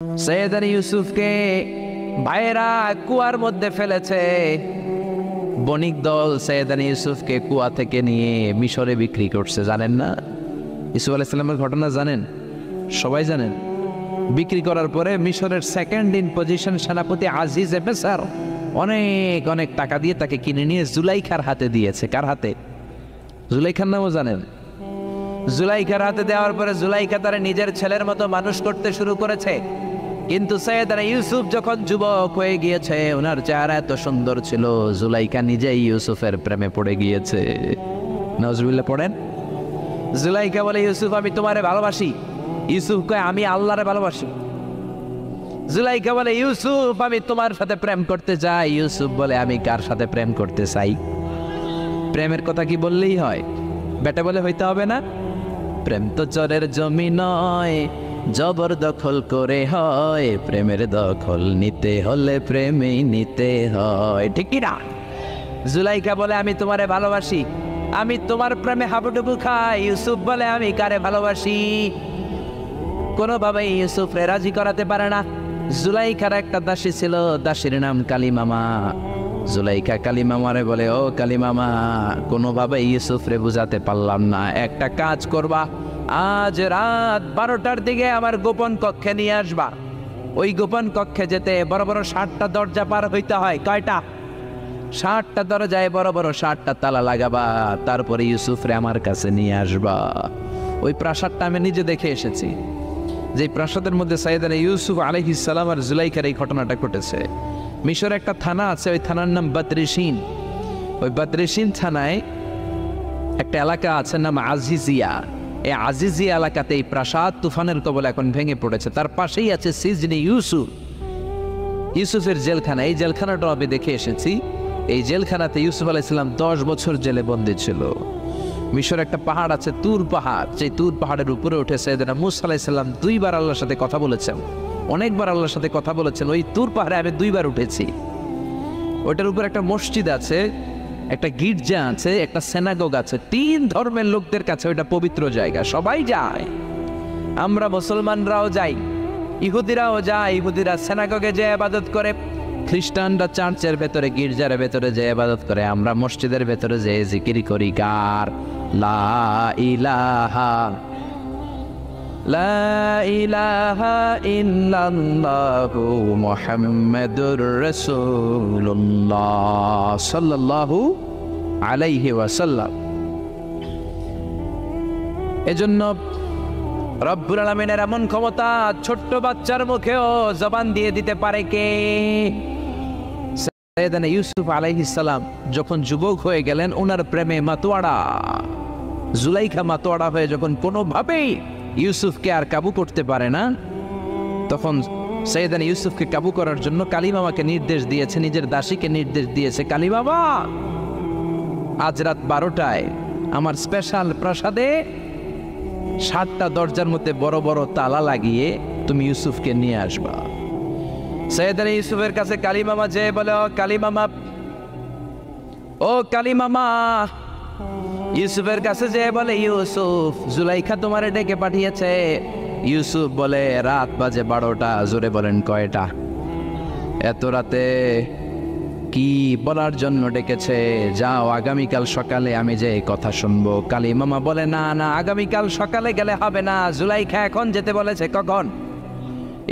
সৈয়দনা ইউসুফকে ভাইয়েরা কুয়ার মধ্যে ফেলেছে। বণিক দল সৈয়দনা ইউসুফকে কুয়া থেকে নিয়ে মিশরে বিক্রি করছে। জানেন না ইউসুফ আলাইহিস সালামের ঘটনা? জানেন, সবাই জানেন। বিক্রি করার পরে মিশরের সেকেন্ড ইন পজিশন সেনাপতি আজিজ এফেসার অনেক অনেক টাকা দিয়ে তাকে কিনে নিয়ে জুলাইখার হাতে দিয়েছে। কার হাতে? জুলাইখার নামও জানেন? জুলাইখার হাতে দেওয়ার পরে জুলাইখা তারা নিজের ছেলের মতো মানুষ করতে শুরু করেছে। কিন্তু সৈয়দনা ইউসুফ যখন যুবক হয়ে গিয়েছে, ওনার চেহারা এত সুন্দর ছিল, জুলাইখা নিজেই ইউসুফের প্রেমে পড়ে গিয়েছে। নাউজুবিল্লাহ পড়েন। জুলাইখা বলে, ইউসুফ আমি তোমারে ভালোবাসি। ইউসুফ কয়, আমি আল্লাহরে ভালোবাসি। জুলাইখা বলে, ইউসুফ আমি তোমার সাথে প্রেম করতে চাই। ইউসুফ বলে, আমি কার সাথে প্রেম করতে চাই? প্রেমের কথা কি বললেই হয়? বেটা বলে হইতে হবে না? প্রেম তো চরের জমি নয়, জবরদখল করে হয়। প্রেমের দখল নিতে হলে প্রেমেই নিতে হয়, ঠিক কি না? জুলাইখা বলে, আমি তোমারে ভালোবাসি, আমি তোমার প্রেমে হাবুডুবু খাই। ইউসুফ বলে, আমি কারে ভালোবাসি? কোনোভাবেই ইউসুফরে রাজি করাতে পারে না। জুলাইখার একটা দাসী ছিল, দাসীর নাম কালিমামা। জুলাইখা কালিমামারে বলে, ও কালিমামা, কোনোভাবে ইউসুফরে বুঝাতে পারলাম না। একটা কাজ করবা, আজ রাত 12টার দিকে আমার গোপন কক্ষে নিয়ে আসবা। ওই গোপন কক্ষে যেতে বড় বড় 60টা দরজা পার হইতে হয়। কয়টা? 60টা দরজায় বড় বড় 60টা তালা লাগাবা। তারপরে ইউসুফরে আমার কাছে নিয়ে আসবা। ওই প্রাসাদটা আমি নিজে দেখে এসেছি, যে প্রাসাদের মধ্যে সৈয়দনা ইউসুফ আলাইহিস সালাম আর জুলাইখার এই ঘটনাটা ঘটেছে। মিশরে একটা থানা আছে, ওই থানার নাম বদরিশিন। ওই বদরিশিন থানায় একটা এলাকা আছে নাম আজিজিয়া। এই আজিজিয়া এলাকাতে এই প্রাসাদ তুফানের কবলে এখন ভেঙে পড়েছে। তার পাশেই আছে সিজনি ইউসুফ, ইউসুফের জেলখানা। এই জেলখানাটা আমি দেখে এসেছি। এই জেলখানাতে ইউসুফ আলাইহিস সালাম 10 বছর জেলে বন্দী ছিল। মিশর একটা পাহাড় আছে, তুর পাহাড়। সেই তুর পাহাড়ের উপরে উঠে সৈয়দনা মূসা আলাইহিস সালাম 2 বার আল্লাহর সাথে কথা বলেছেন, অনেকবার আল্লাহর সাথে কথা বলেছেন। ওই তুর পাহাড়ে আমি 2 বার উঠেছি। ওইটার উপর একটা মসজিদ আছে, একটা গির্জা আছে, একটা সিনাগোগ আছে। 3 ধর্মের লোকদের কাছে ওইটা পবিত্র জায়গা, সবাই যায়। আমরা মুসলমানরাও যাই, ইহুদিরাও যায়। ইহুদিরা সিনাগোগে যে ইবাদত করে, খ্রিস্টানরা চার্চের ভেতরে, গির্জার ভেতরে যে ইবাদত করে। আমরা মসজিদের ভেতরে যে জিকির করি, কার? লা ইলাহা লা ইলাহা ইল্লাল্লাহু মুহাম্মাদুর রাসূলুল্লাহ সাল্লাল্লাহু আলাইহি ওয়াসাল্লাম। এজন্য রব্বুল আলামিনের এমন ক্ষমতা, ছোট্ট বাচ্চার মুখেও জবান দিয়ে দিতে পারে কে? সৈয়দনা ইউসুফ আলাইহিস সালাম যখন যুবক হয়ে গেলেন, ওনার প্রেমে মাতোয়ারা। জুলাইখা মাতোয়ারা হয়ে যখন কোনোভাবেই ইউসুফকে আর কাবু করতে পারে না, তখন সৈয়দনা ইউসুফকে কাবু করার জন্য কালিমামাকে নির্দেশ দিয়েছে, নিজের দাসীকে নির্দেশ দিয়েছে, কালিমামা আজ রাত 12টায় আমার স্পেশাল প্রাসাদে 60টা দরজার মধ্যে বড় বড় তালা লাগিয়ে তুমি ইউসুফকে নিয়ে আসবা। সৈয়দনা ইউসুফের কাছে কালিমামা যেয়ে বলে, ও কালিমামা, ও কালিমামা। ইউসুফের কাছে যেয়ে বলে, ইউসুফ, জুলাইখা তোমারে ডেকে পাঠিয়েছে। ইউসুফ বলে, রাত বাজে 12টা। জোরে বলেন, কয়টা? এত রাতে কি বলার জন্য ডেকেছে? যাও, আগামীকাল সকালে আমি যে কথা শুনবো। কালিমামা বলে, না না, আগামীকাল সকালে গেলে হবে না, জুলাইখা এখন যেতে বলেছে। কখন?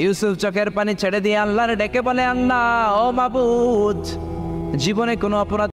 ইউসুফ চোখের পানি ছেড়ে দিয়ে আল্লাহর ডেকে বলে, আল্লাহ, ও মাবুদ, জীবনে কোনো অপরাধ